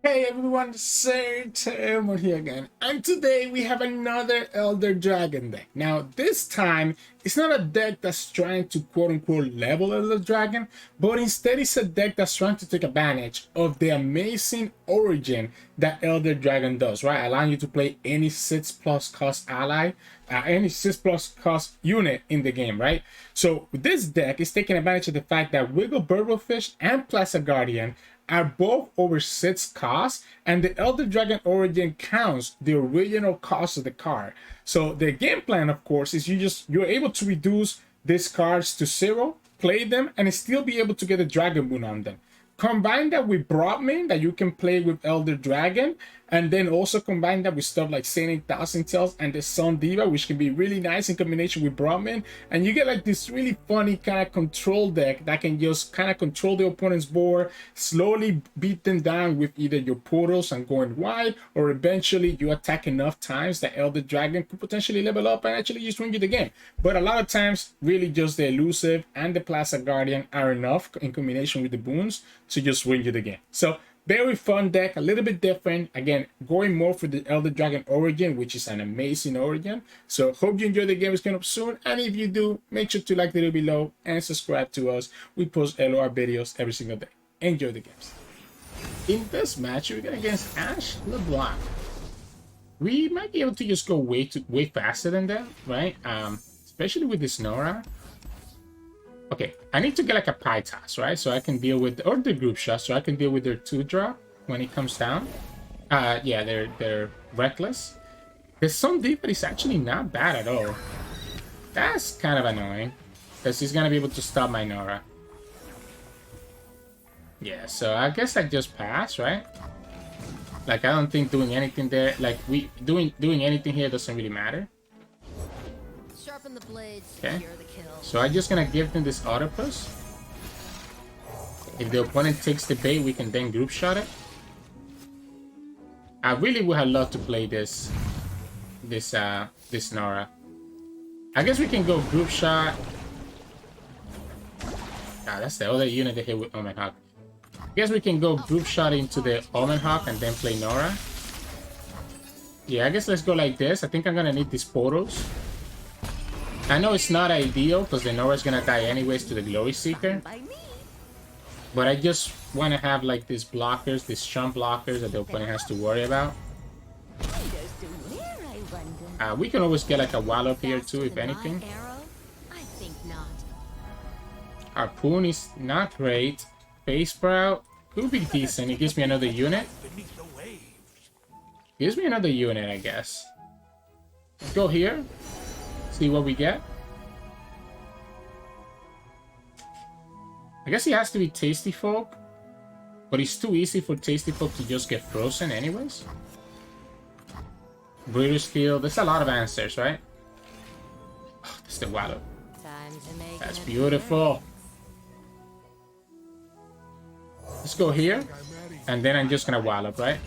Hey everyone, Sirturmund here again, and today we have another Elder Dragon deck. Now this time, it's not a deck that's trying to quote-unquote level Elder Dragon, but instead it's a deck that's trying to take advantage of the amazing origin that Elder Dragon does, right? Allowing you to play any 6+ cost ally, any 6+ cost unit in the game, right? So this deck is taking advantage of the fact that Wiggle Burblefish and Plaza Guardian are both over 6 costs, and the Elder Dragon origin counts the original cost of the card. So the game plan, of course, is you're able to reduce these cards to 0, play them, and still be able to get a Dragon Boon on them. Combine that with Broadmane that you can play with Elder Dragon, and then also combine that with stuff like Saint Thousand Tails and the Sun Diva, which can be really nice in combination with Broadmane, and you get like this really funny kind of control deck that can just kind of control the opponent's board, slowly beat them down with either your portals and going wide, or eventually you attack enough times that Elder Dragon could potentially level up and actually just win you the game. But a lot of times, really just the Elusive and the Plaza Guardian are enough in combination with the boons to just win you the game. So very fun deck, a little bit different. Again, going more for the Elder Dragon origin, which is an amazing origin. So hope you enjoy the game. It's coming up soon. And if you do, make sure to like the video below and subscribe to us. We post LOR videos every single day. Enjoy the games. In this match, we're going against Ashe LeBlanc. We might be able to just go way faster than that, right? Especially with this Norra. Okay, I need to get like a pie toss, right? So I can deal with, or the group shot, so I can deal with their 2-drop when it comes down. Yeah, they're reckless. The Sun Diva is actually not bad at all. That's kind of annoying, because he's gonna be able to stop my Norra. Yeah, so I guess I just pass, right? Like I don't think doing anything there, like doing anything here doesn't really matter. The blades, okay, so I'm just gonna give them this Autopus. If the opponent takes the bait, we can then group shot it. I really would have loved to play this Norra. I guess we can go group shot. That's the other unit they hit with Omen Hawk. I guess we can go group shot into the Omen Hawk and then play Norra. Yeah, I guess let's go like this. I think I'm gonna need these portals. I know it's not ideal because the Norra is gonna die anyways to the Glory Seeker, but I just want to have like these blockers, these chump blockers that the opponent has to worry about. We can always get like a wall up here too, if anything. Harpoon is not great. Face Sprout could be decent. It gives me another unit. Gives me another unit, I guess. Let's go here. See what we get. I guess he has to be Tasty Folk, but it's too easy for Tasty Folk to just get frozen anyways. Breeder Steel, there's a lot of answers, right? Oh, that's the Wallow. That's beautiful. Let's go here, and then I'm just gonna Wallop, right?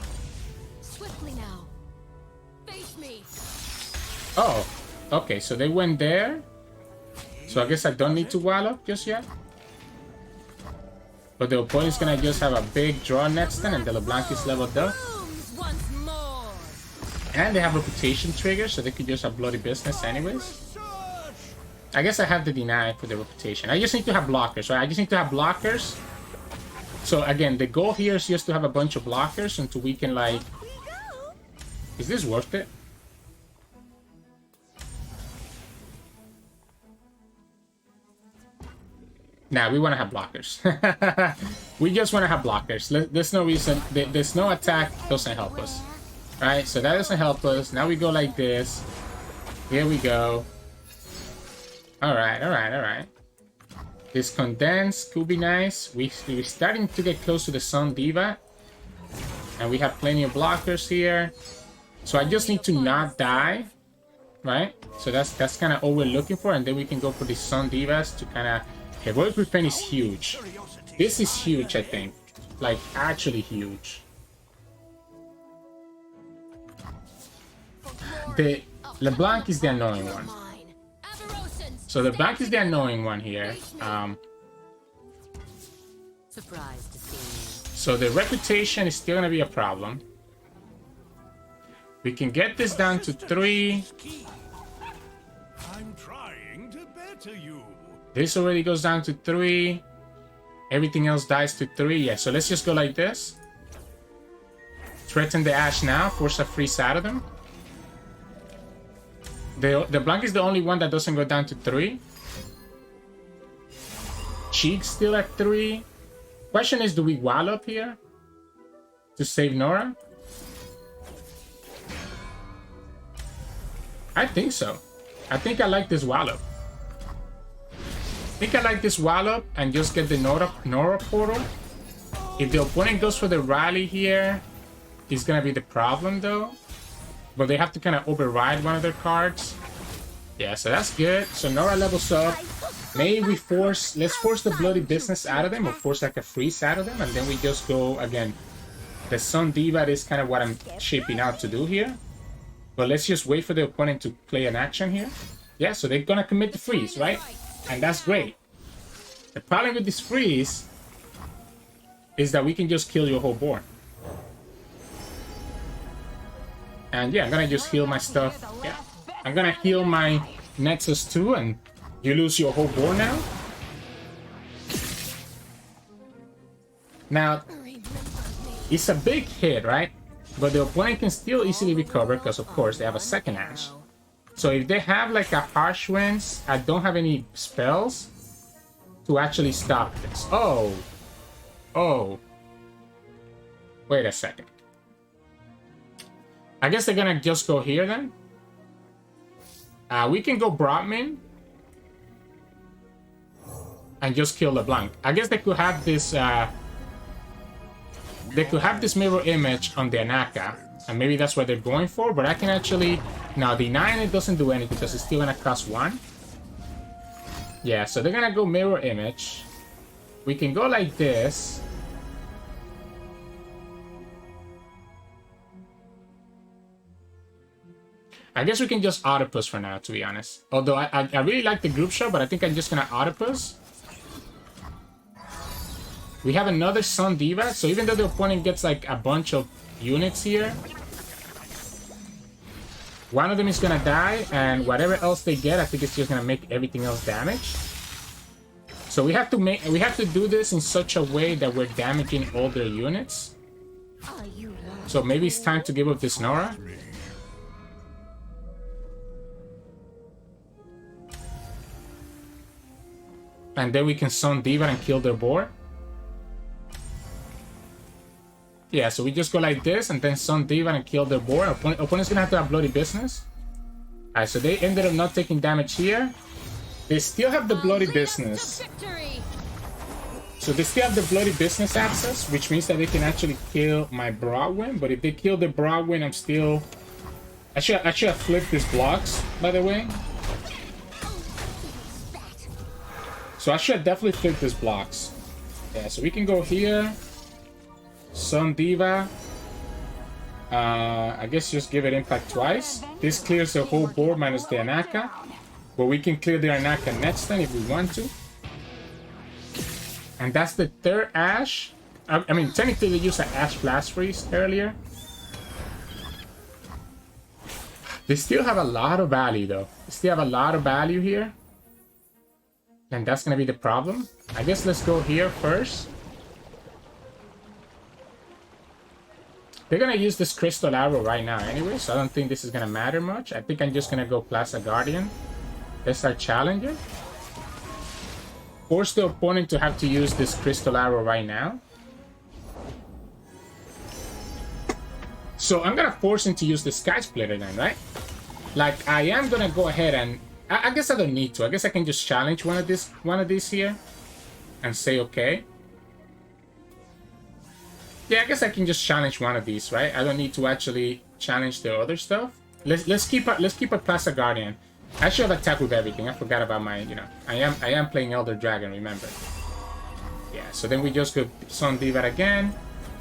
Oh. Okay, so they went there. So I guess I don't need to Wallop just yet. But the opponent's gonna just have a big draw next turn, and the LeBlanc is leveled up. And they have reputation triggers, so they could just have bloody business anyways. I guess I have the deny for the reputation. I just need to have blockers, right? I just need to have blockers. So again, the goal here is just to have a bunch of blockers until we can like... Is this worth it? Nah, we want to have blockers. We just want to have blockers. There's no reason. There's no attack. Doesn't help us. Right? So that doesn't help us. Now we go like this. Here we go. Alright, alright, alright. This condense could be nice. We're starting to get close to the Sun Diva. And we have plenty of blockers here. So I just need to not die. Right? So that's kind of all we're looking for. And then we can go for the Sun Divas to kind of... Heroic Repent is huge. This is huge, I think. Like, actually huge. The LeBlanc is the annoying one. So LeBlanc is the annoying one here. So the reputation is still gonna be a problem. We can get this down to 3. I'm trying to better you. This already goes down to 3. Everything else dies to 3. Yeah, so let's just go like this. Threaten the Ashe now. Force a freeze out of them. The Blanc is the only one that doesn't go down to 3. Cheek's still at 3. Question is, do we wallop here to save Norra? I think so. I think I like this wallop. And just get the Norra portal. If the opponent goes for the rally here, it's gonna be the problem though. But they have to kind of override one of their cards. Yeah, so that's good. So Norra levels up. Maybe we let's force the bloody business out of them, or force like a freeze out of them, and then we just go again. The Sun Diva is kind of what I'm shaping out to do here. But let's just wait for the opponent to play an action here. Yeah, so they're gonna commit the freeze, right? And that's great. The problem with this freeze is that we can just kill your whole board. And yeah, I'm gonna just heal my stuff. Yeah, I'm gonna heal my Nexus too, and you lose your whole board now. Now, it's a big hit, right? But the opponent can still easily recover because, of course, they have a second Ashe. So if they have like a Harsh Winds, I don't have any spells to actually stop this. Oh. Wait a second. I guess they're gonna just go here then. We can go Broadmane and just kill LeBlanc. I guess they could have this. They could have this mirror image on the Anaka, and maybe that's what they're going for. But I can actually now deny it doesn't do anything because it's still gonna cost 1. Yeah, so they're gonna go mirror image. We can go like this. I guess we can just Autopus for now, to be honest. Although I really like the group shot, but I think I'm just gonna Autopus. We have another Sun Diva, so even though the opponent gets like a bunch of units here, one of them is gonna die, and whatever else they get, I think it's just gonna make everything else damage. So we have to do this in such a way that we're damaging all their units. So maybe it's time to give up this Norra. And then we can Sun Diva and kill their board. Yeah, so we just go like this and then Sun Diva and kill their board. Opponent's gonna have to have bloody business. Alright, so they ended up not taking damage here. They still have the bloody business. So they still have the bloody business access, which means that they can actually kill my Broadwind. But if they kill the Broadwind, I'm still... I should have flipped these blocks, by the way. So I should have definitely flipped these blocks. Yeah, so we can go here. Sun Diva. I guess just give it impact twice. This clears the whole board minus the Anaka. But we can clear the Anaka next time if we want to. And that's the third Ashe. I mean, technically they used an Ashe Blast Freeze earlier. They still have a lot of value though. They still have a lot of value here. And that's gonna be the problem. I guess let's go here first. They're gonna use this Crystal Arrow right now anyway, so I don't think this is gonna matter much. I think I'm just gonna go Plaza Guardian. That's our challenger. Force the opponent to have to use this Crystal Arrow right now. So I'm gonna force him to use the Sky Splitter then, right? Like, I am gonna go ahead and... I guess I don't need to. I guess I can just challenge one of these here. And say, okay. Yeah, I guess I can just challenge one of these, right? I don't need to actually challenge the other stuff. Let's keep a Plaza Guardian. I should have attacked with everything. I forgot about my, you know, I am playing Elder Dragon, remember. Yeah, so then we just go Sun Diva again.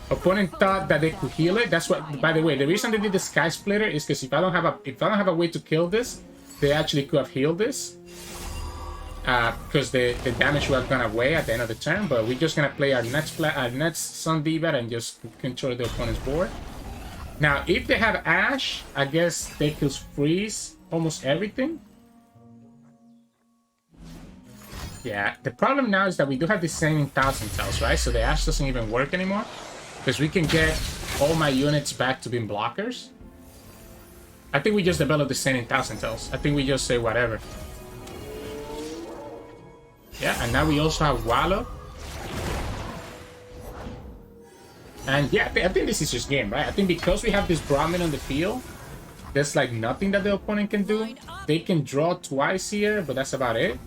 Opponent thought that they could heal it. That's what, by the way, the reason they did the Sky Splitter is because if I don't have a way to kill this, they actually could have healed this. because the damage was gonna weigh at the end of the turn, but we're just gonna play our next Sun Diva and just control the opponent's board. Now, if they have Ashe, I guess they could freeze almost everything. Yeah, the problem now is that we do have the same 1,000 tells, right? So the Ashe doesn't even work anymore. Because we can get all my units back to being blockers. I think we just developed the same 1,000 tells. I think we just say whatever. Yeah, and now we also have Wallow. And yeah, I think this is just game, right? I think because we have this Brahmin on the field, there's like nothing that the opponent can do. They can draw twice here, but that's about it.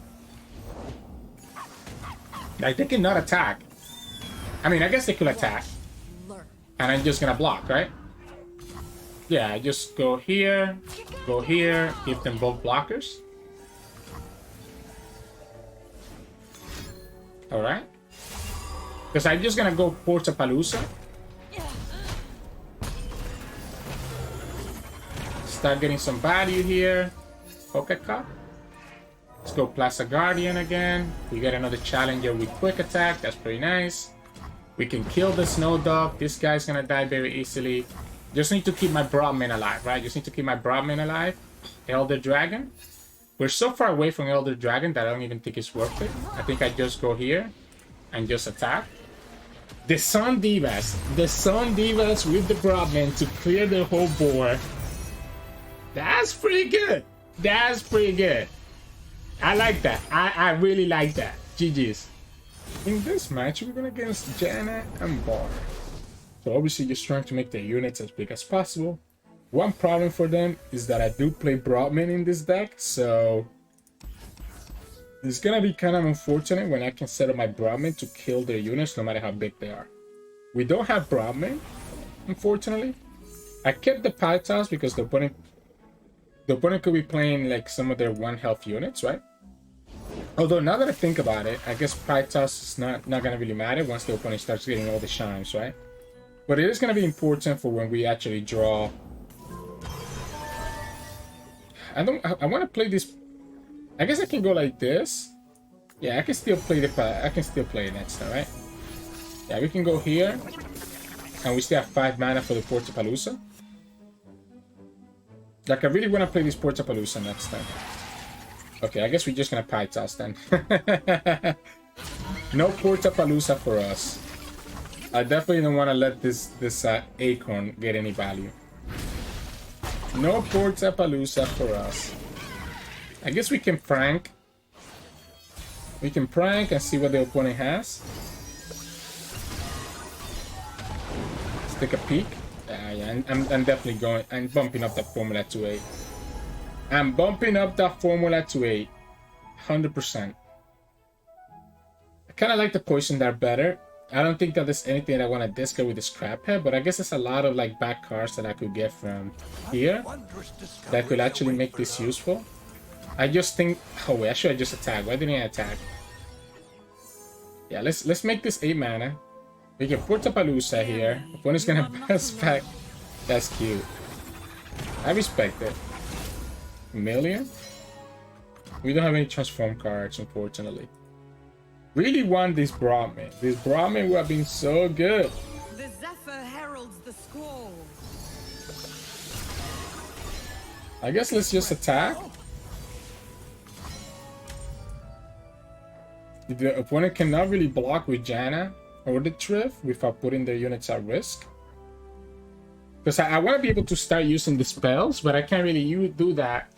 Like, they cannot attack. I mean, I guess they could attack. And I'm just gonna block, right? Yeah, I just go here, give them both blockers. Alright. Because I'm just gonna go Portapalooza. Start getting some value here. Pocket Cup. Let's go Plaza Guardian again. We get another challenger with quick attack. That's pretty nice. We can kill the Snow Dog. This guy's gonna die very easily. Just need to keep my Broadmane alive, right? Just need to keep my Broadmane alive. Elder Dragon. We're so far away from Elder Dragon that I don't even think it's worth it. I think I just go here and just attack. The Sun Divas. The Sun Divas with the Broadmane to clear the whole board. That's pretty good. That's pretty good. I like that. I really like that. GG's. In this match, we're going against Janna Bard. So obviously just trying to make their units as big as possible. One problem for them is that I do play Broadmane in this deck, so it's going to be kind of unfortunate when I can set up my Broadmane to kill their units no matter how big they are. We don't have Broadmane, unfortunately. I kept the Pythos because the opponent could be playing like some of their 1 health units, right? Although now that I think about it, I guess Pythos is not gonna really matter once the opponent starts getting all the shines, right? But it is gonna be important for when we actually draw. I want to play this. I guess I can go like this. Yeah, I can still play it next time, right? Yeah, we can go here, and we still have 5 mana for the Portapalooza. Like, I really want to play this Portapalooza next time. Okay, I guess we're just gonna Pythos then. No Portapalooza for us. I definitely don't want to let this Acorn get any value. No Portapalooza for us. I guess we can prank. We can prank and see what the opponent has. Let's take a peek. Yeah, I'm definitely going. I'm bumping up that formula to 8. I'm bumping up that formula to 8. 100%. I kind of like the poison dart better. I don't think that there's anything that I want to discard with the scrap head, but I guess there's a lot of like back cards that I could get from here that could actually make this useful. I just think, oh wait, I should have just attacked. Why didn't I attack? Yeah, let's make this 8 mana. We can Portapalooza here. Opponent's gonna bounce back. That's cute. I respect it. Million? We don't have any transform cards, unfortunately. Really want this Broadmane. This Broadmane would have been so good. The Zephyr heralds the squall. I guess let's just attack. The opponent cannot really block with Janna or the Thrift without putting their units at risk. Because I want to be able to start using the spells, but I can't really do that.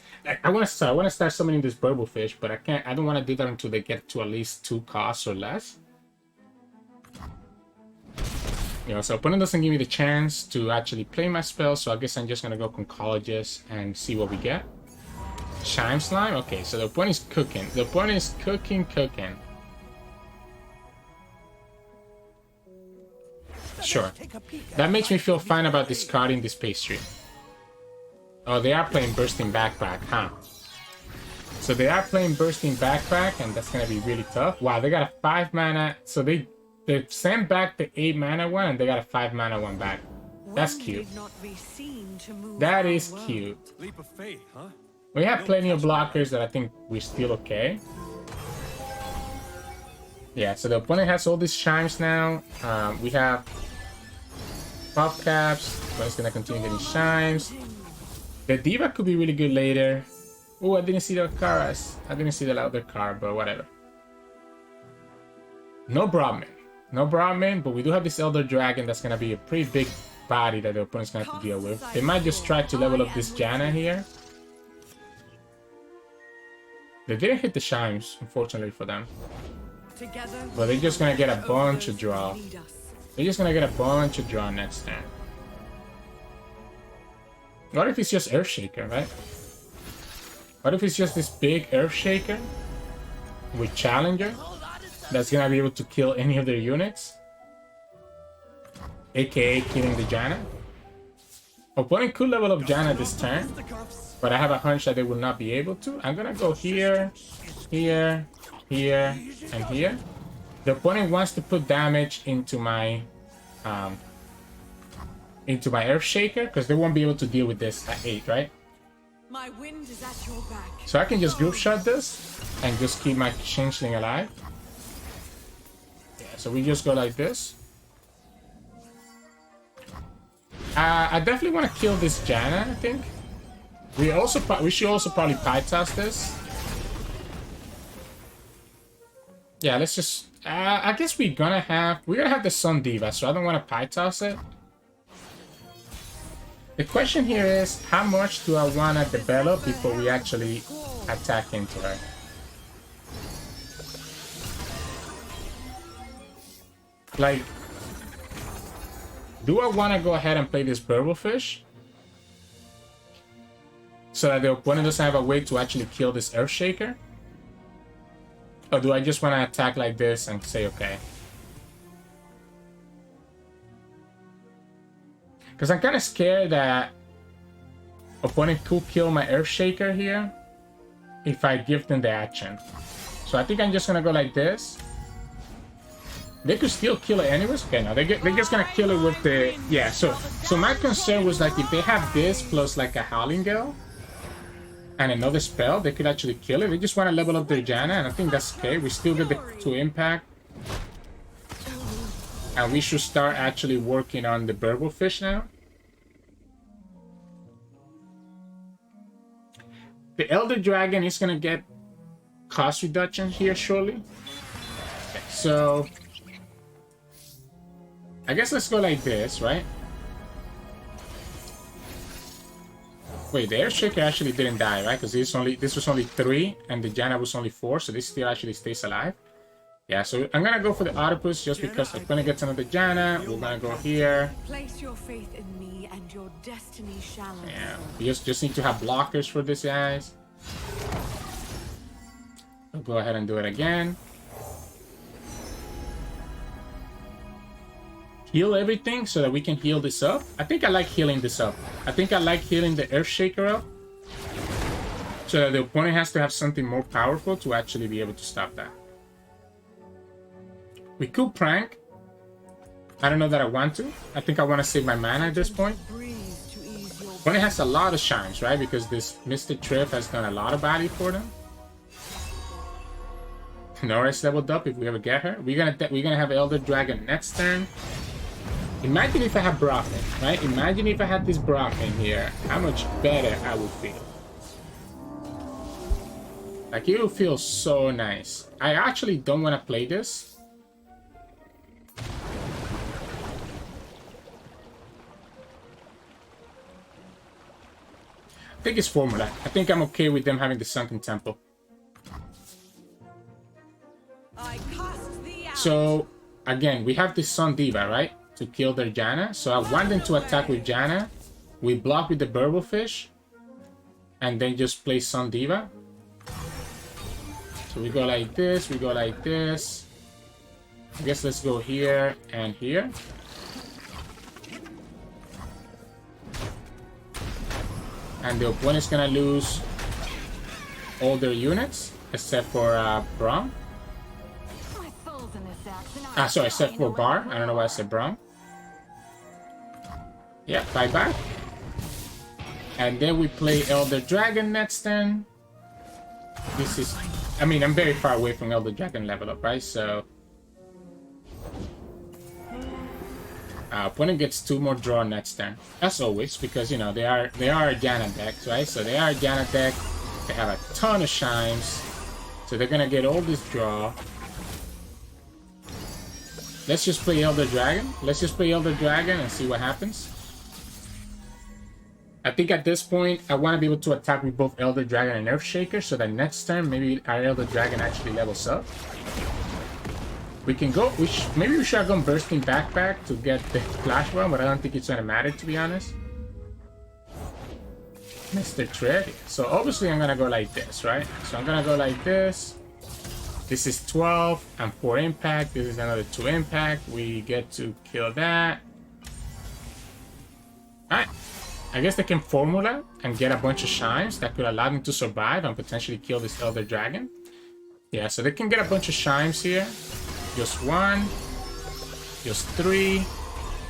I want to start summoning this Burblefish, but I don't want to do that until they get to at least 2 costs or less. You know, so opponent doesn't give me the chance to actually play my spell, so I guess I'm just gonna go Conchologist and see what we get. Shine Slime? Okay, so the opponent is cooking. The opponent is cooking. Sure. That makes me feel fine about discarding this pastry. Oh, they are playing Bursting Backpack, huh? So they are playing Bursting Backpack, and that's gonna be really tough. Wow, they got a 5 mana. So they sent back the 8 mana one, and they got a 5 mana one back. That's cute. That is cute. Leap of faith, huh? We have plenty of blockers that I think we're still okay. Yeah, so the opponent has all these chimes now. We have buff caps, but it's gonna continue getting chimes. The Diva could be really good later. Oh, I didn't see the cars. I didn't see the other car, but whatever. No Broadmane. No Broadmane, but we do have this Elder Dragon that's gonna be a pretty big body that the opponent's gonna have to deal with. They might just try to level up this Janna here. They didn't hit the chimes, unfortunately for them. But they're just gonna get a bunch of draw. They're just gonna get a bunch of draw next turn. What if it's just Earthshaker, right? What if it's just this big Earthshaker with Challenger that's gonna be able to kill any of their units? AKA killing the Janna. Opponent could level up Janna this turn, but I have a hunch that they will not be able to. I'm gonna go here, here, here, and here. The opponent wants to put damage into my Earthshaker because they won't be able to deal with this at 8, right? My wind is at your back. So I can just group shot this and just keep my Changeling alive. Yeah, so we just go like this. I definitely want to kill this Janna, I think. We should also probably Pytoss this. Yeah, let's just... I guess we're gonna have the Sun Diva, so I don't want to Pytoss it. The question here is, how much do I want to develop before we actually attack into her? Like, do I want to go ahead and play this Burblefish? So that the opponent doesn't have a way to actually kill this Earthshaker? Or do I just want to attack like this and say, okay? Because I'm kind of scared that opponent could kill my Earthshaker here if I give them the action. So I think I'm just going to go like this. They could still kill it anyways. Okay, no, they're just going to kill it with the... Yeah, so my concern was like if they have this plus like a Howling Gale and another spell, they could actually kill it. They just want to level up their Janna, and I think that's okay. We still get the 2 impact. And we should start actually working on the Burblefish now. The Elder Dragon is going to get cost reduction here shortly. Okay, so I guess let's go like this, right? Wait, the Earthshaker actually didn't die, right? Because this was only 3 and the Janna was only 4, so this still actually stays alive. Yeah, so I'm gonna go for the Octopus just because I'm gonna get another Janna. We're gonna go here. Place your faith in me and your destiny shall. Yeah, we just need to have blockers for this, guys. I'll go ahead and do it again. Heal everything so that we can heal this up. I think I like healing this up. I think I like healing the Earthshaker up. So that the opponent has to have something more powerful to actually be able to stop that. We could prank. I don't know that I want to. I think I want to save my mana at this point. Opponent has a lot of shines, right? Because this Mr. Triff has done a lot of body for them. Norris leveled up if we ever get her. We're gonna have Elder Dragon next turn. Imagine if I had Broadmane, right? Imagine if I had this Broadmane here, how much better I would feel. Like, it would feel so nice. I actually don't want to play this. I think it's formula. I think I'm okay with them having the Sunken Temple. So, again, we have this Sun Diva, right? To kill their Janna. So I want them to attack with Janna. We block with the Burblefish. And then just play Sun Diva. So we go like this, we go like this. I guess let's go here and here. And the opponent's gonna lose all their units, except for Braum. Sorry, except for Bar. I don't know why I said Braum. Yeah, bye-bye. And then we play Elder Dragon next turn. This is... I mean, I'm very far away from Elder Dragon level up, right? So Opponent gets 2 more draw next turn, as always, because you know they are a Janna deck, right? So they are a Janna deck. They have a ton of shines, so they're gonna get all this draw. Let's just play Elder Dragon. Let's just play Elder Dragon and see what happens. I think at this point, I want to be able to attack with both Elder Dragon and Earthshaker, so that next turn, maybe our Elder Dragon actually levels up. We can go, maybe we should have gone Bursting Backpack to get the Flash Bomb, but I don't think it's going to matter, to be honest. Mr. Trick. So obviously I'm going to go like this, right? So I'm going to go like this. This is 12 and 4 impact. This is another 2 impact. We get to kill that. Alright. I guess they can formula and get a bunch of shines that could allow them to survive and potentially kill this Elder Dragon. Yeah, so they can get a bunch of shines here. Just 1. Just 3.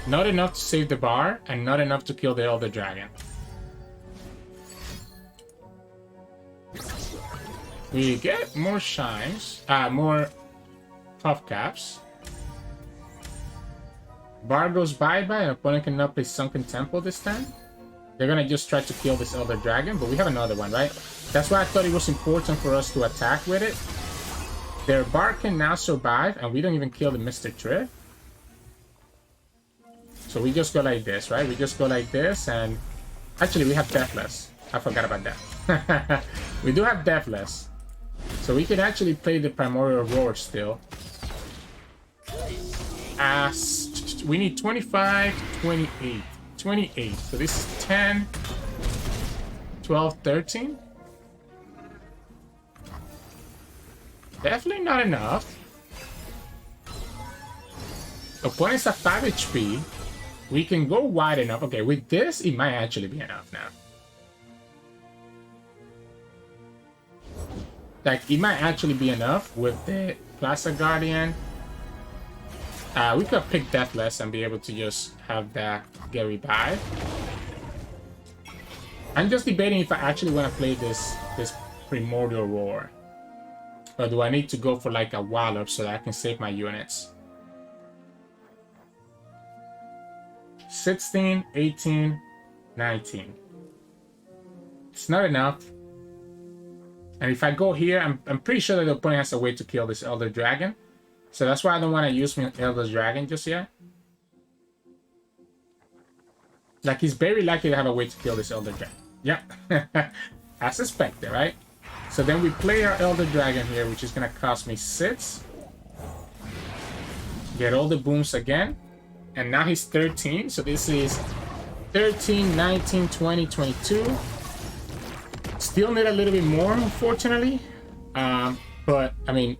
Not enough to save the bar and not enough to kill the Elder Dragon. We get more shines, more puff caps. Bar goes bye-bye, and opponent cannot play Sunken Temple this time. They're gonna just try to kill this Elder Dragon, but we have another one, right? That's why I thought it was important for us to attack with it. Their bar can now survive, and we don't even kill the Mr. Triff. So we just go like this, right? We just go like this, and actually we have Deathless. I forgot about that. We do have Deathless. So we can actually play the Primordial Roar still. We need 25, 28. 28. So this is 10, 12, 13. Definitely not enough. Opponent's at 5 HP. We can go wide enough. Okay, with this, it might actually be enough now. Like, it might actually be enough with the Plaza Guardian. We could pick Deathless and be able to just have that get revived. I'm just debating if I actually want to play this Primordial Roar. Or do I need to go for like a Wallop so that I can save my units? 16, 18, 19. It's not enough. And if I go here, I'm pretty sure that the opponent has a way to kill this Elder Dragon. So that's why I don't want to use my Elder Dragon just yet. Like, he's very likely to have a way to kill this Elder Dragon. Yeah. I suspected, right? So then we play our Elder Dragon here, which is going to cost me 6. Get all the booms again. And now he's 13. So this is 13, 19, 20, 22. Still need a little bit more, unfortunately. But, I mean,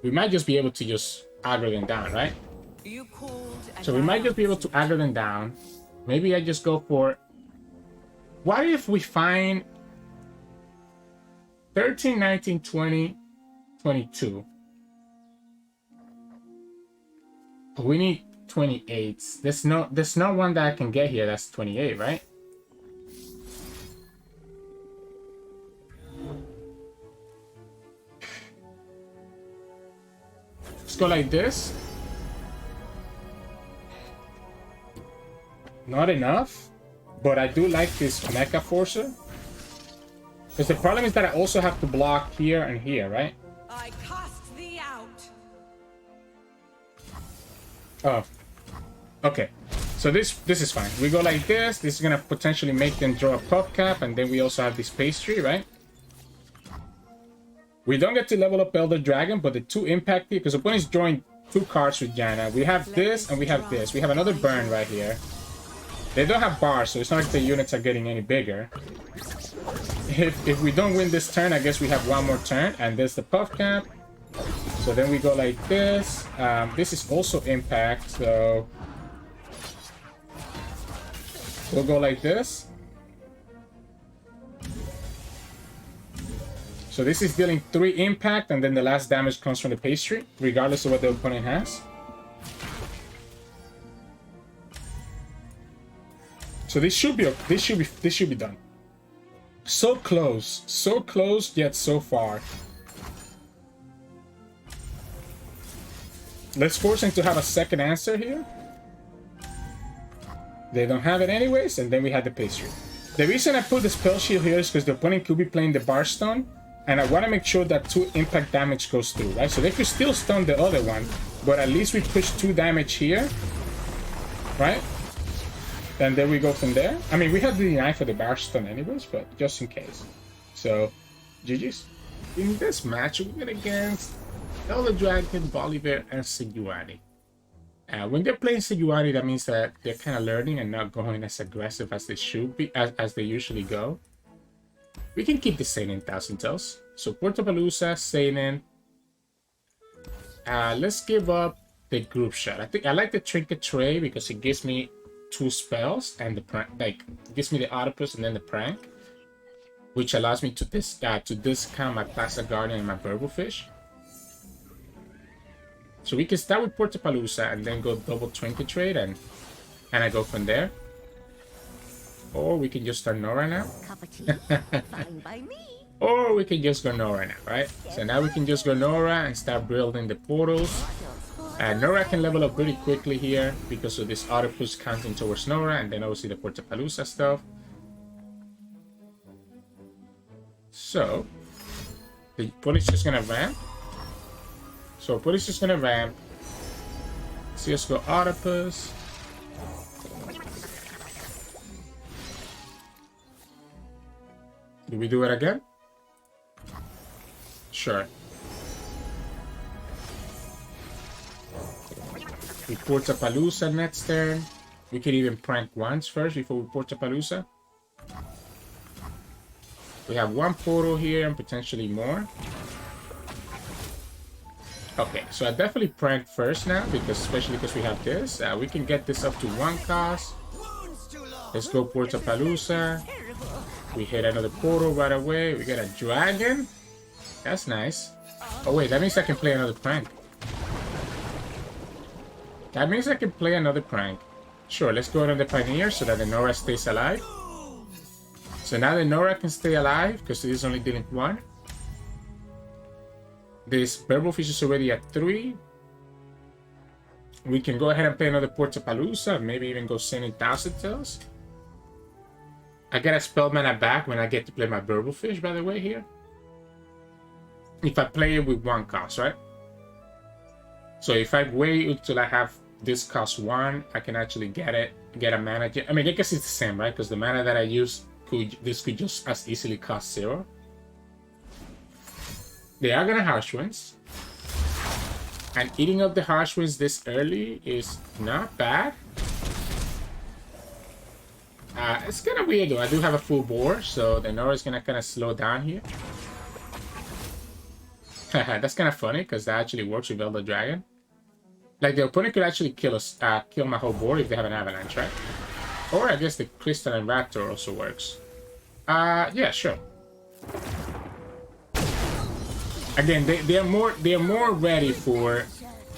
we might just be able to just aggro them down, right? So we might just be able to aggro them down. Maybe I just go for... What if we find 13, 19, 20, 22? We need 28. There's no one that I can get here that's 28, right? Let's go like this. Not enough, but I do like this Mecha Forcer. Because the problem is that I also have to block here and here, right? I cast thee out. Oh, okay. So this is fine. We go like this. This is gonna potentially make them draw a puff cap, and then we also have this pastry, right? We don't get to level up Elder Dragon, but the 2 impact here, because opponent's drawing 2 cards with Janna. We have this and we have this. We have another burn right here. They don't have bars, so it's not like the units are getting any bigger. If we don't win this turn, I guess we have one more turn, and there's the puff cap. So then we go like this. This is also impact, so we'll go like this. So this is dealing 3 impact, and then the last damage comes from the pastry, regardless of what the opponent has. So this should be done. So close, yet so far. Let's force him to have a second answer here. They don't have it anyways, and then we had the pastry. The reason I put the spell shield here is because the opponent could be playing the bar stun, and I want to make sure that 2 impact damage goes through, right? So they could still stun the other one, but at least we push 2 damage here, right? And then we go from there. I mean, we have the deny for the bar stun anyways, but just in case. So, GG's. In this match, we went against Elder Dragon, Volibear, and Sejuani. When they're playing Sejuani, that means that they're kind of learning and not going as aggressive as they should be, as they usually go. We can keep the Seinen Thousand Tails. So Portapalooza, Seinen. Let's give up the group shot. I think I like the Trinket Tray because it gives me 2 spells and the prank, like gives me the Octopus and then the prank, which allows me to discount my Plaza Guardian and my Burblefish. So we can start with Portapalooza and then go double Trinket Trade and I go from there. Or we can just start Norra now. Cup of tea. Fine by me. Or we can just go Norra now, right? So now we can just go Norra and start building the portals. Norra can level up pretty quickly here because of this Octopus counting towards Norra, and then obviously the Portapalooza stuff. So the opponent's just gonna ramp. So opponent's just gonna ramp. See us go Octopus. Do we do it again? Sure. We Portapalooza next turn. We could even prank once first before we Portapalooza. We have 1 portal here and potentially more. Okay, so I definitely prank first now, because especially because we have this. We can get this up to 1 cost. Let's go Portapalooza. We hit another portal right away. We get a dragon. That's nice. Oh wait, that means I can play another prank. That means I can play another prank. Sure, let's go on the Pioneer so that the Norra stays alive. So now the Norra can stay alive because it is only dealing 1. This Burblefish is already at 3. We can go ahead and play another Portapalooza, maybe even go Seinen Thousand Tails. I get a spell mana back when I get to play my Burblefish, by the way, here. If I play it with 1 cost, right? So if I wait until I have this cost 1, I can actually get a mana. I mean, I guess it's the same, right? Because the mana that I use, this could just as easily cost 0. They are gonna Harsh Winds. And eating up the Harsh Winds this early is not bad. It's kind of weird though. I do have a full board, so the Norra is gonna kind of slow down here. That's kind of funny because that actually works with Elder Dragon. Like the opponent could actually kill my whole board if they have an Avalanche, right? Or I guess the Crystalline Raptor also works. Yeah, sure. Again, they are more ready for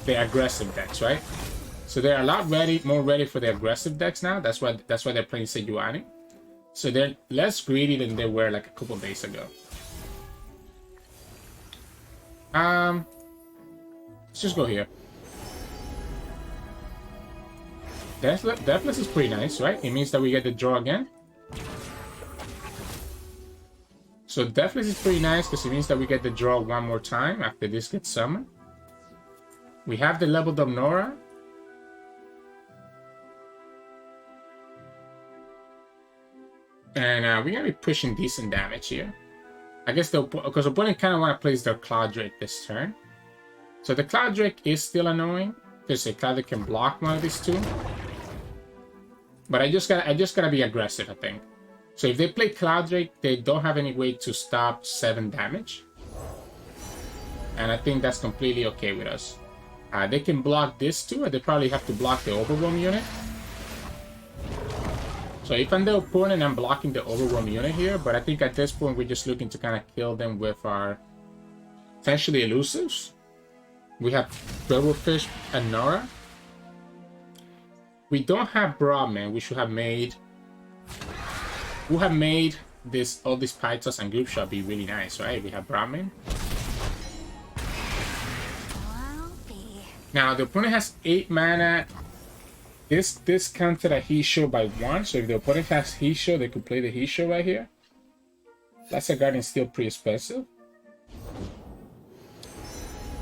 the aggressive decks, right? So they're a lot more ready for the aggressive decks now. That's why they're playing Sejuani. So they're less greedy than they were like a couple days ago. Let's just go here. Deathless is pretty nice, right? It means that we get the draw again. So Deathless is pretty nice because it means that we get the draw 1 more time after this gets summoned. We have the leveled up Norra. And we're going to be pushing decent damage here. I guess because the opponent kind of want to place their Cloud Drake this turn. So the Cloud Drake is still annoying because the Cloud Drake can block one of these 2. But I just gotta be aggressive, I think. So if they play Cloud Drake, they don't have any way to stop 7 damage. And I think that's completely okay with us. They can block this too, and they probably have to block the Overwhelm unit. So if I'm the opponent, I'm blocking the Overwhelm unit here, but I think at this point we're just looking to kind of kill them with our potentially elusives. We have Burblefish and Norra. We don't have Broadmane. We should have made... We'll have made all these Pythos and Group Shot be really nice, right? We have Broadmane. Now, the opponent has 8 mana. This counted a Hisho by 1, so if the opponent has Hisho, they could play the Hisho right here. Plaza Guardian is still pretty expensive.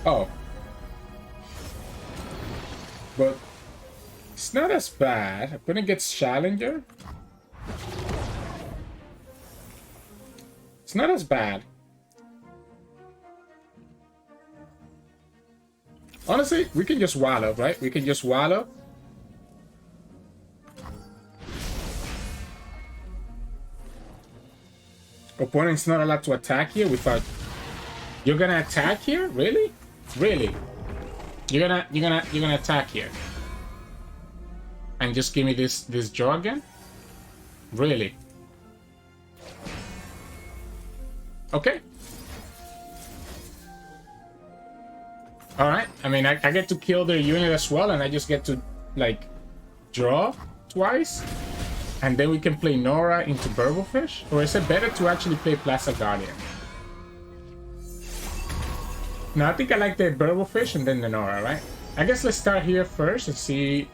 Oh. But it's not as bad. Opponent gets Challenger. It's not as bad. Honestly, we can just wallow, right? We can just wallow. Opponent's not allowed to attack here without... You're gonna attack here? Really? Really? You're gonna attack here? And just give me this draw again? Really? Okay. Alright. I mean, I get to kill their unit as well, and I just get to, like, draw twice. And then we can play Norra into Burblefish? Or is it better to actually play Plaza Guardian? No, I think I like the Burblefish and then the Norra, right? I guess let's start here first and see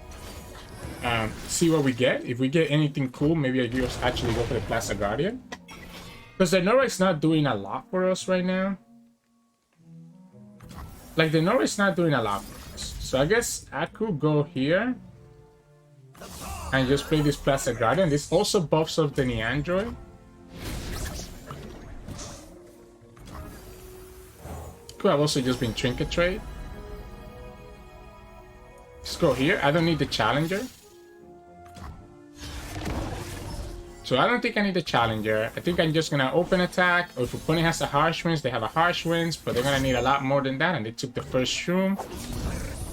what we get. If we get anything cool, maybe I just actually go for the Plaza Guardian. Because the Norra is not doing a lot for us right now. Like, the Norra is not doing a lot for us. So I guess I could go here and just play this Plaza Guardian. This also buffs up the Neandroid. Could have also just been Trinket Trade. Let's go here. I don't need the Challenger. So I don't think I need the Challenger. I think I'm just gonna open attack. Or if opponent has a Harsh Winds, they have a Harsh Winds, but they're gonna need a lot more than that, and they took the first Shroom.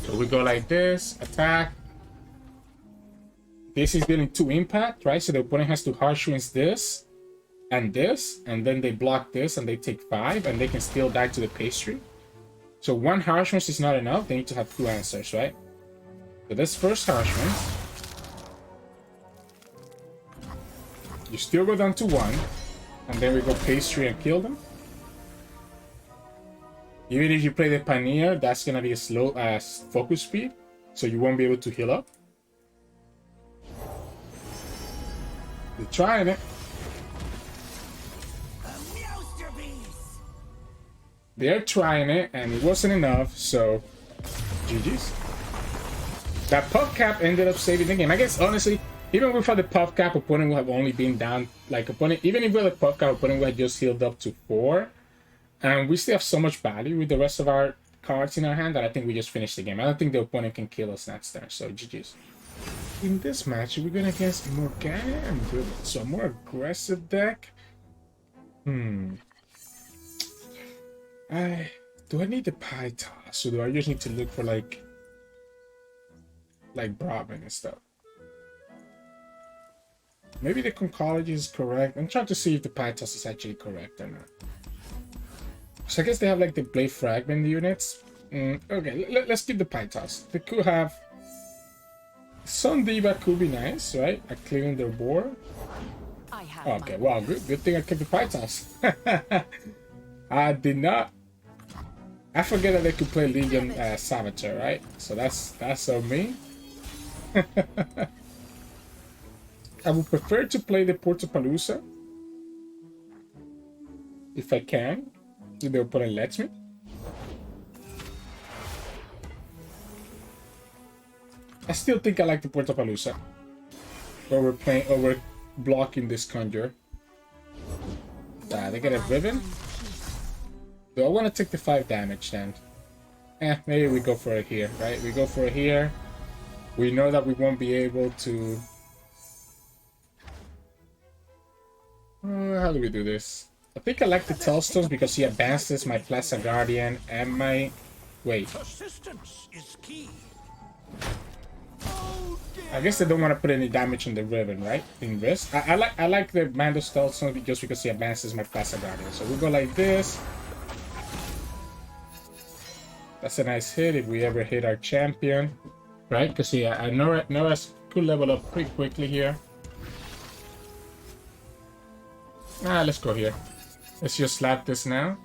So we go like this, attack. This is dealing 2 impact, right? So the opponent has to Harsh Winds this, and then they block this, and they take 5, and they can still die to the pastry. So 1 Harsh Winds is not enough. They need to have 2 answers, right? So this first Harsh Winds. You still go down to 1, and then we go pastry and kill them. Even if you play the Pioneer, that's gonna be a slow focus speed, so you won't be able to heal up. They're trying it. They're trying it, and it wasn't enough, so GG's. That puff cap ended up saving the game. I guess, honestly, even without the puff cap, opponent would have only been down, like, opponent, even if we had a puff cap, opponent would have just healed up to 4. And we still have so much value with the rest of our cards in our hand that I think we just finished the game. I don't think the opponent can kill us next turn, so GG's. In this match, we're going against Morgana and Riven, so a more aggressive deck. Do I need the pie toss, or do I just need to look for like Broadmane and stuff? Maybe the Conchology is correct. I'm trying to see if the pie toss is actually correct or not. So I guess they have like the Blade Fragment units. Okay, let's keep the pie toss. They could have Sun Diva could be nice, right? At clearing their board. Okay, well, good thing I kept the pie toss. I did not. I forget that they could play Legion Saboteur, right? So that's on me. I would prefer to play the Portapalooza if I can, if the opponent lets me. I still think I like the Portapalooza over blocking this Conjure. They get a Riven. Do I want to take the 5 damage then? Maybe we go for it here, right? We go for it here. We know that we won't be able to... how do we do this? I think I like the Tellstones because he advances my Plaza Guardian and my... Wait. Persistence is key. I guess they don't want to put any damage on the Riven, right? In risk. I like the Mando Tellstone just because he advances my Plaza Guardian. So we go like this. That's a nice hit if we ever hit our champion, right? Because yeah, Norra could level up pretty quickly here. Let's go here. Let's just slap this now.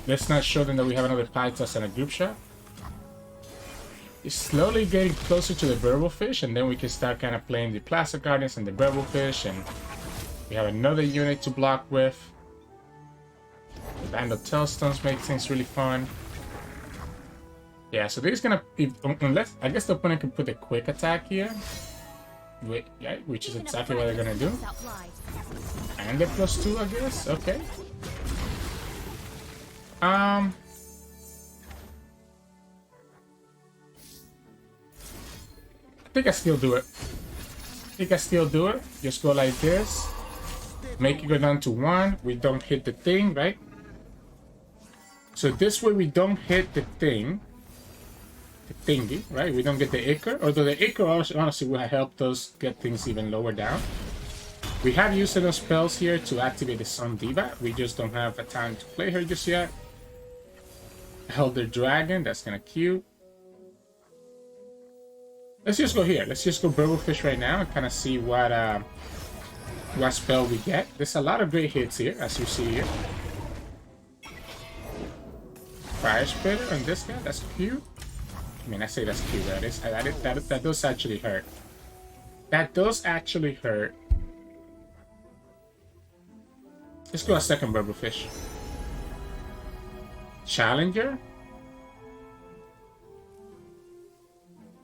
Let's not show them that we have another pie toss and a group shot. It's slowly getting closer to the Burblefish, and then we can start kind of playing the Plaza Guardians and the Burblefish, and we have another unit to block with. The Bandle Tailstones make things really fun. Yeah, so they're just gonna, unless, I guess the opponent can put a quick attack here. Yeah, which is exactly what they're gonna do. And they're +2, I guess. Okay. I think I still do it. Just go like this. Make it go down to 1. We don't hit the thing, right? So this way we don't hit the thing. The thingy, right? We don't get the Ichor. Although the Ichor honestly would have helped us get things even lower down. We have used enough spells here to activate the Sun Diva. We just don't have a time to play her just yet. Elder Dragon, that's kind of cute. Let's just go here. Let's just go Burblefish right now and kind of see what spell we get. There's a lot of great hits here, as you see here. Fire Spitter on this guy, that's cute. I mean, I say that's cute, that does actually hurt. That does actually hurt. Let's go a second Burblefish. Challenger?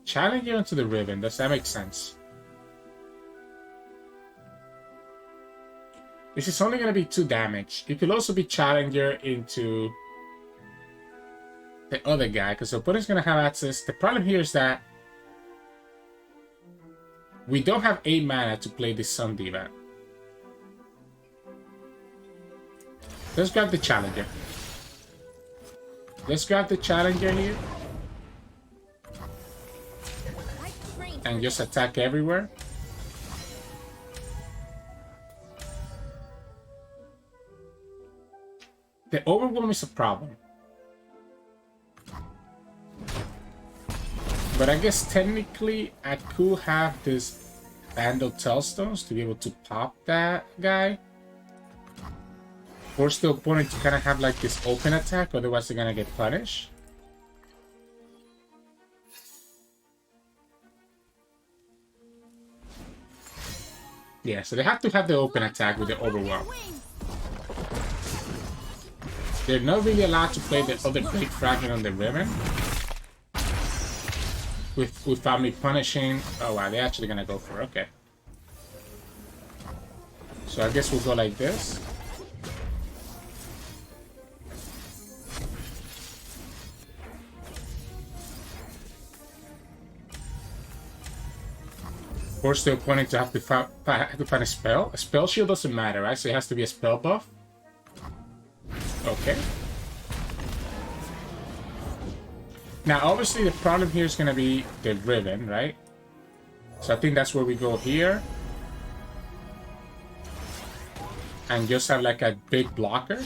Challenger into the Riven, does that make sense? This is only going to be 2 damage. It could also be Challenger into the other guy, because the opponent's going to have access. The problem here is that we don't have 8 mana to play this Sun Diva. Let's grab the Challenger. Let's grab the Challenger here. And just attack everywhere. The Overwhelm is a problem. But I guess technically I could have this Bandle Tailstones to be able to pop that guy. Force the opponent to kind of have like this open attack, otherwise they're gonna get punished. Yeah, so they have to have the open attack with the Overwhelm. They're not really allowed to play the other Great Fragment on the Riven. Without me punishing. Oh wow, they're actually gonna go for it. Okay. So I guess we'll go like this. Force the opponent to have to find a spell. A spell shield doesn't matter, right? So it has to be a spell buff. Okay. Now, obviously, the problem here is going to be the Riven, right? So I think that's where we go here. And just have like a big blocker.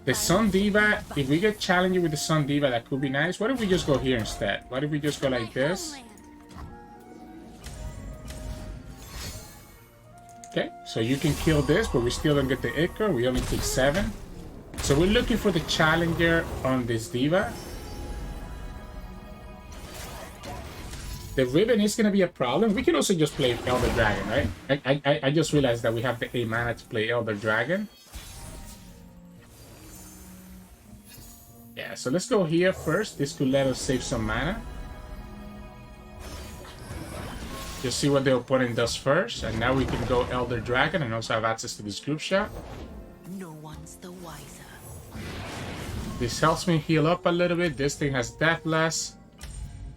The Sun Diva, if we get challenging with the Sun Diva, that could be nice. What if we just go here instead? What if we just go like this? Okay, so you can kill this, but we still don't get the Ichor. We only take 7. So we're looking for the Challenger on this Diva. The Riven is going to be a problem. We can also just play Elder Dragon, right? I just realized that we have the 8 mana to play Elder Dragon. Yeah, so let's go here first. This could let us save some mana. Just see what the opponent does first. And now we can go Elder Dragon and also have access to this group shot. No one's the wiser. This helps me heal up a little bit. This thing has Deathless.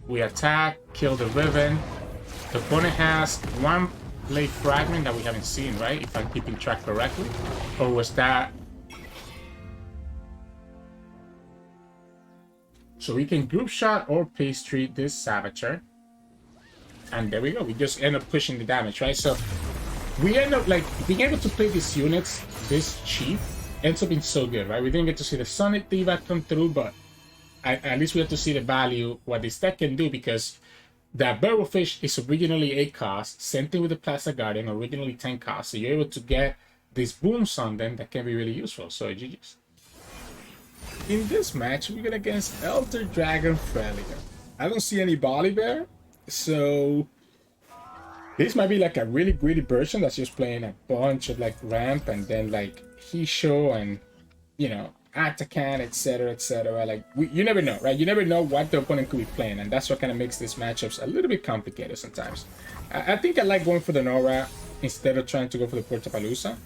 We attack, kill the Riven. The opponent has 1 Blade Fragment that we haven't seen, right? If I'm keeping track correctly. Or was that... So we can group shot or pastry this Savager. And there we go. We just end up pushing the damage, right? So we end up like being able to play these units this cheap ends up being so good, right? We didn't get to see the Sonic Diva come through, but at least we have to see the value, what this deck can do, because that Burblefish is originally 8 cost. Same thing with the Plaza Guardian, originally 10 cost. So you're able to get these booms on them that can be really useful. So GG's. in this match, we're going against Elder Dragon Freljord. I don't see any Volibear, so this might be like a really greedy version that's just playing a bunch of like ramp and then like Hisho and, you know, Atakan, etc., etc. Like, you never know, right? You never know what the opponent could be playing, and that's what kind of makes these matchups a little bit complicated sometimes. I think I like going for the Norra instead of trying to go for the Portapalooza.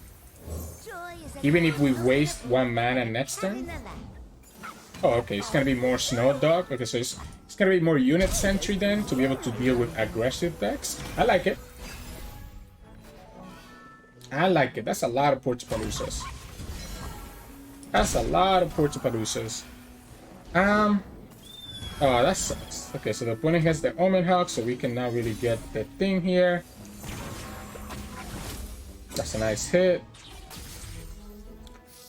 Even if we waste 1 mana next turn. Oh, okay, it's gonna be more Snow Dog. Okay, so it's gonna be more unit sentry then to be able to deal with aggressive decks. I like it. I like it. That's a lot of Portapaloozas. That's a lot of Portapaloozas. Oh, that sucks. Okay, so the opponent has the Omen Hawk, so we can now really get the thing here. That's a nice hit.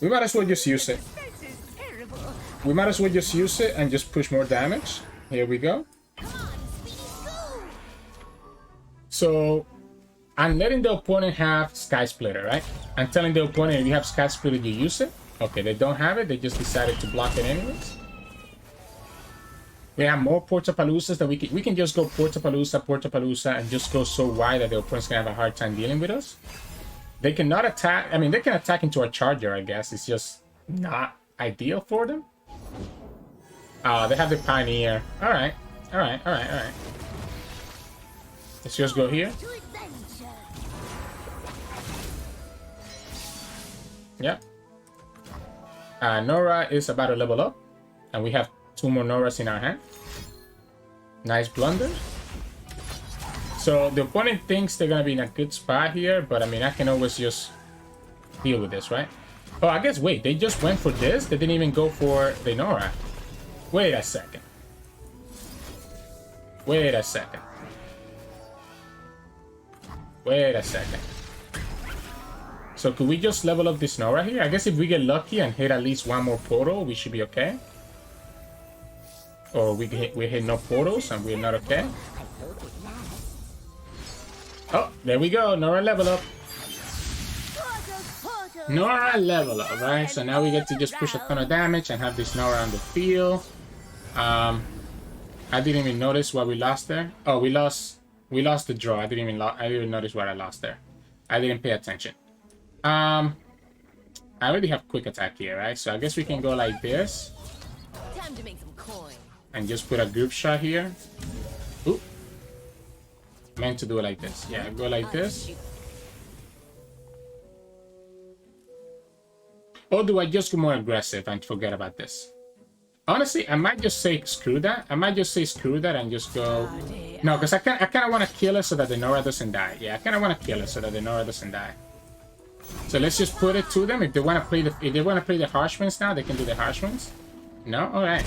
We might as well just use it. We might as well just use it and just push more damage. Here we go. So I'm letting the opponent have Sky Splitter, right? I'm telling the opponent if you have Sky Splitter, you use it. Okay, they don't have it. They just decided to block it anyways. We have more Portapaloozas that we can just go Portapalooza, and just go so wide that the opponent's gonna have a hard time dealing with us. They cannot attack. I mean, they can attack into a charger, I guess. It's just not ideal for them. They have the Pioneer. Alright. Let's just go here. Yep. Norra is about to level up. And we have 2 more Norras in our hand. Nice blunder. So the opponent thinks they're going to be in a good spot here. But I mean, I can always just deal with this, right? Oh, I guess, wait, they just went for this? They didn't even go for the Norra. Wait a second. Wait a second. Wait a second. So could we just level up this Norra here? I guess if we get lucky and hit at least 1 more portal, we should be okay. Or we hit no portals and we're not okay. Oh, there we go. Norra level up. Norra level up, right? So now we get to just push a ton of damage and have this Norra on the field. I didn't even notice what we lost there. Oh, we lost the draw. I didn't even notice what I lost there. I didn't pay attention. I already have quick attack here, right? So I guess we can go like this. Time to make some coin. And just put a group shot here. Oop. Meant to do it like this. Yeah, go like this. Or do I just go more aggressive and forget about this? Honestly, I might just say screw that. I might just say screw that and just go... No, because I kind of want to kill it so that the Norra doesn't die. Yeah, I kind of want to kill it so that the Norra doesn't die. So let's just put it to them. If they want to play the harsh ones now, they can do the harsh ones. No? Alright.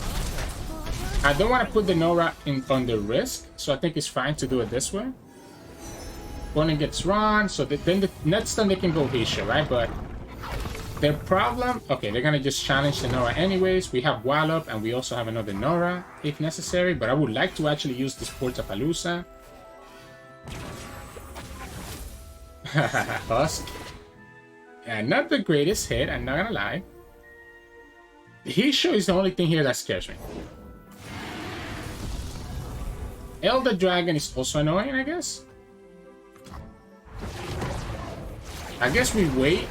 I don't want to put the Norra on the risk, so I think it's fine to do it this way. Opponent gets run, so then the next time they can go Hisha, right? But their problem... Okay, they're gonna just challenge the Norra anyways. We have Wallop, and we also have another Norra, if necessary. But I would like to actually use this Portapalooza. Husk. Yeah, not the greatest hit, I'm not gonna lie. Hisho is the only thing here that scares me. Elder Dragon is also annoying, I guess. I guess we wait.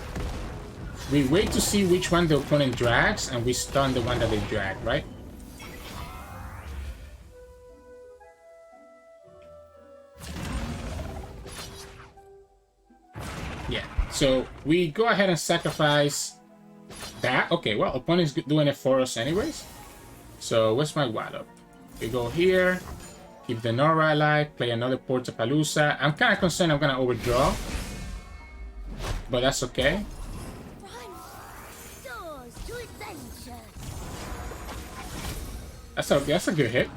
We wait to see which one the opponent drags, and we stun the one that they drag, right? Yeah, so we go ahead and sacrifice that. Okay, well, opponent's doing it for us anyways. So where's my Wallop? We go here, keep the Norra alive, play another Portapalooza. I'm kind of concerned I'm going to overdraw, but that's okay. That's okay. That's a good hit.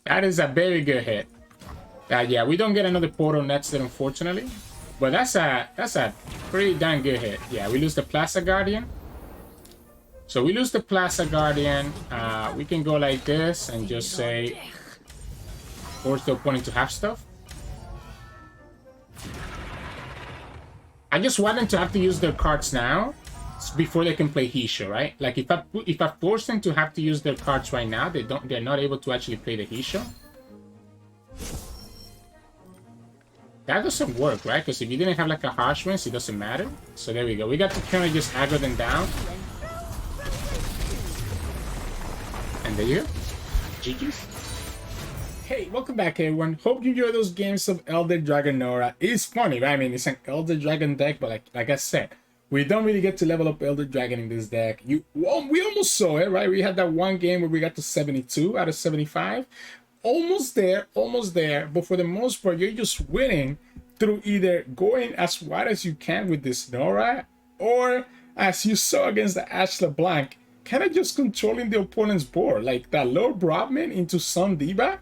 That is a very good hit. Yeah, we don't get another portal next turn, unfortunately, but that's a pretty damn good hit. Yeah, we lose the Plaza Guardian. So we lose the Plaza Guardian. We can go like this and just say, force the opponent to have stuff. I just want them to have to use their cards now. It's before they can play Hisho, right? Like if I force them to have to use their cards right now, they're not able to actually play the Hisho. That doesn't work, right? Because if you didn't have like a harsh winds, it doesn't matter. So there we go. We got to kind of just aggro them down. And there you go. GG's. Hey, welcome back everyone. Hope you enjoy those games of Elder Dragon Norra. It's funny, right? I mean, it's an Elder Dragon deck, but like I said, we don't really get to level up Elder Dragon in this deck. We almost saw it, right? We had that one game where we got to 72 out of 75. Almost there, but for the most part, you're just winning through either going as wide as you can with this Norra, or as you saw against the Ashe LeBlanc, kind of just controlling the opponent's board, like that Lord Broadmane into Sun Diva.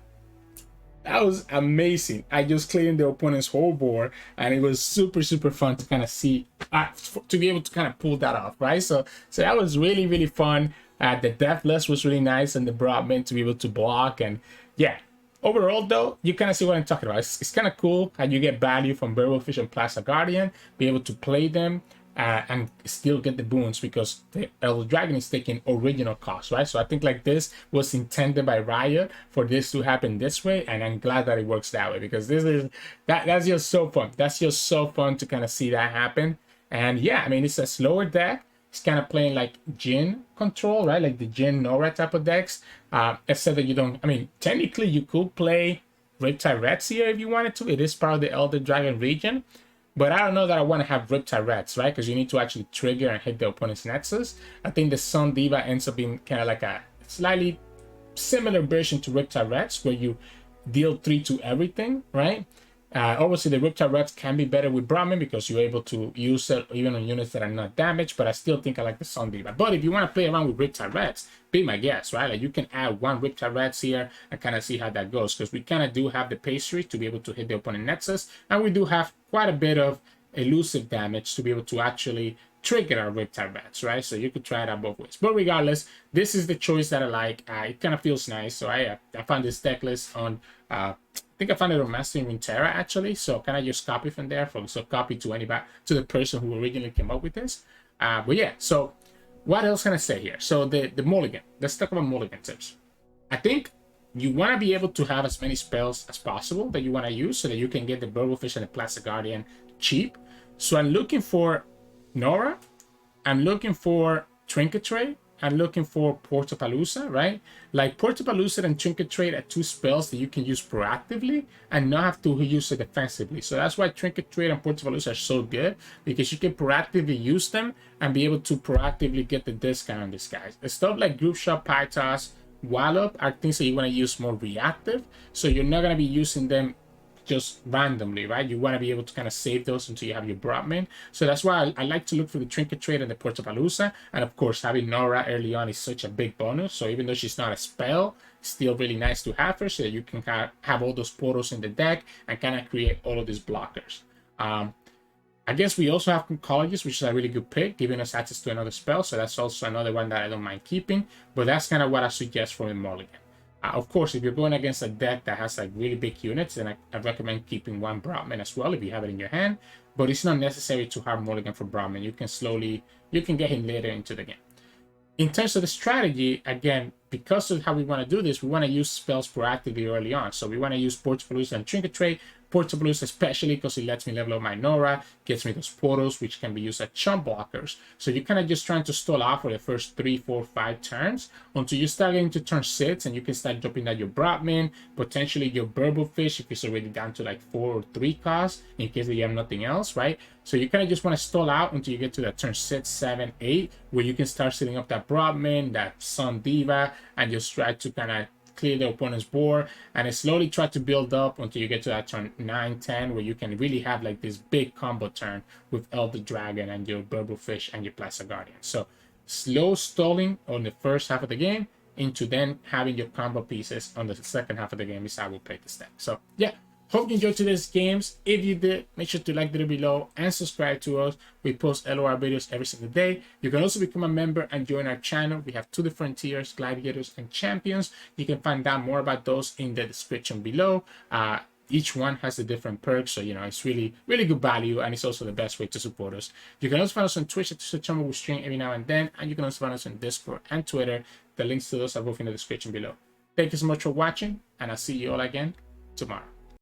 That was amazing. I just cleared the opponent's whole board, and it was super fun to kind of see, to be able to kind of pull that off, right? So that was really fun. The Deathless was really nice, and the Broadmane to be able to block, and yeah. Overall, though, you kind of see what I'm talking about. It's kind of cool how you get value from Burblefish and Plaza Guardian, be able to play them and still get the boons because the Elder Dragon is taking original cost, right? So I think like this was intended by Riot for this to happen this way, and I'm glad that it works that way because that's just so fun. That's just so fun to kind of see that happen. And yeah, I mean, it's a slower deck. It's kind of playing like Jhin control, right? Like the Jhin Norra type of decks. Except that you don't, I mean, technically you could play Riptide Reds here if you wanted to. It is part of the Elder Dragon region. But I don't know that I want to have Riptide Reds, right? Because you need to actually trigger and hit the opponent's Nexus. I think the Sun Diva ends up being kind of like a slightly similar version to Riptide Reds where you deal 3 to everything, right? Obviously, the Riptide Reds can be better with Broadmane because you're able to use it even on units that are not damaged, but I still think I like the Sun Diva. But if you want to play around with Riptide Reds, be my guest, right? Like you can add one Riptide Reds here and kind of see how that goes because we kind of do have the pastry to be able to hit the opponent Nexus, and we do have quite a bit of elusive damage to be able to actually trigger our Riptide Reds, right? So you could try it out both ways. But regardless, this is the choice that I like. It kind of feels nice. So I found this deck list on... I think I found it on Mastering Runeterra actually, so can I just copy from there? So copy to anybody, to the person who originally came up with this. But yeah, so what else can I say here? So the mulligan. Let's talk about mulligan tips. I think you want to be able to have as many spells as possible that you want to use so that you can get the Burblefish and the Plaza Guardian cheap. So I'm looking for Norra, I'm looking for Trinket Trade, I'm looking for Portapalooza, right? Like Portapalooza and Trinket Trade are 2 spells that you can use proactively and not have to use it defensively. So that's why Trinket Trade and Portapalooza are so good because you can proactively use them and be able to proactively get the discount on these guys. Stuff like Group Shot, Pytos, Wallop are things that you want to use more reactive. So you're not going to be using them just randomly, right? You want to be able to kind of save those until you have your Broadmane. So that's why I like to look for the Trinket Trade and the Portapalooza. And of course, having Norra early on is such a big bonus. So even though she's not a spell, it's still really nice to have her so that you can have all those portals in the deck and kind of create all of these blockers. I guess we also have Concologies, which is a really good pick, giving us access to another spell. So that's also another one that I don't mind keeping. But that's kind of what I suggest for the mulligan. Of course, if you're going against a deck that has like really big units, then I recommend keeping one Broadmane as well if you have it in your hand. But it's not necessary to have mulligan for Broadmane. You can get him later into the game. In terms of the strategy, again, because of how we want to do this, we want to use spells proactively early on. So we want to use Portapalooza and Trinket Trade. Portapalooza especially because it lets me level up my Norra, gets me those portals, which can be used as chump blockers. So you're kind of just trying to stall out for the first 3, 4, 5 turns until you start getting to turn 6 and you can start dropping down your Broadmane, potentially your Burblefish if it's already down to like 4 or 3 costs in case you have nothing else, right? So you kind of just want to stall out until you get to that turn 6, 7, 8 where you can start setting up that Broadmane, that Sun Diva, and just try to kind of clear the opponent's board and slowly try to build up until you get to that turn 9, 10 where you can really have like this big combo turn with Elder Dragon and your Burblefish and your Plaza Guardian. So slow stalling on the first half of the game into then having your combo pieces on the second half of the game is how we'll play this deck. So yeah, hope you enjoyed today's games. If you did, make sure to like the video below and subscribe to us. We post LOR videos every single day. You can also become a member and join our channel. We have 2 different tiers, Gladiators and Champions. You can find out more about those in the description below. Each one has a different perk, so you know it's really good value, and it's also the best way to support us. You can also find us on Twitch at Sirturmund. We stream every now and then, and you can also find us on Discord and Twitter. The links to those are both in the description below. Thank you so much for watching, and I'll see you all again tomorrow.